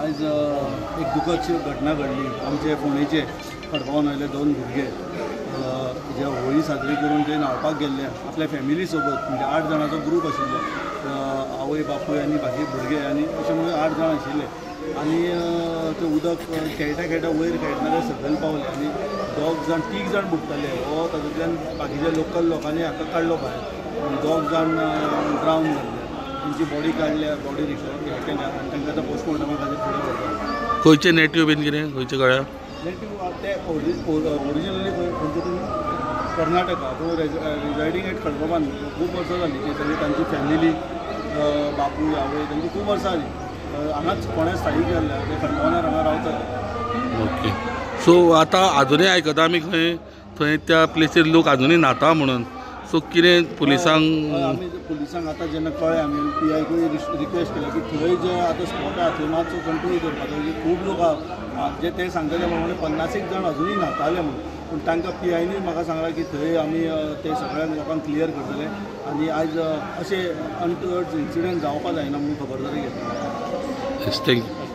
आज एक दुखद घटना घडली. आमचे फोंडेचे खडपावन आयले 2 भुरगे जे होळी साजरी करून ते न्हांवपाक गेल्ले आपल्या फॅमिली सोबत, म्हणजे 8 जाणांचो ग्रूप आशिल्लो. आवय बापूय आनी बाकी भुरगे आनी अशें म्हणजे 8 जाण आशिल्ले. आनी ते उदक खेळटा खेळटा वयर खेळटना सकयल पावले आनी 3 जाण बुडटाले. हो तातूंतल्यान बाकीच्या लोकल लोकांनी हाका काडलो भायर. 2 जाण ड्रावन जाल्ले. तांची बॉडी काडल्या, बॉडी रिकवर हे केल्या आनी तांकां आतां पोस्टमॉर्टमा खातीर फुडें व्हरता. खंयचे नेटिव्ह बीन कितें खंयचे गळ्या नेटिव्ह ते ओरिजिनली खंयचे तुमी कर्नाटका, तो रिजायडींग एट खडपाबान खूब वर्सां जालीं. ते सगळी तांची फॅमिली बापूय आवय तांची खूब वर्सां जालीं. हांगाच कोणें स्थायीक जाल्ले ते खडपाबानार हांगा रावतात. ओके. सो आतां आजुनूय आयकता आमी थंय त्या प्लेसीर लोक आजुनूय न्हाता म्हणून. सो कितें पुलिसांक आमी पुलिसांक आतां जेन्ना कळ्ळें आमी PIकूय रिक्वेस्ट केलें की थंय जे आतां स्पॉट आहा थंय मातसो कंट्रोल करपाचो. खूब लोक जे ते सांगतले प्रमाणे 50 जाण अजुनूय न्हाताले म्हणून. पूण तांकां PIनी म्हाका सांगलां की थंय आमी ते सगळ्या लोकांक क्लियर करतले आनी आयज अशें अनटुवर्ड्स इन्सिडंट जावपा जायना म्हणून खबरदारी घेतली. थँक्यू.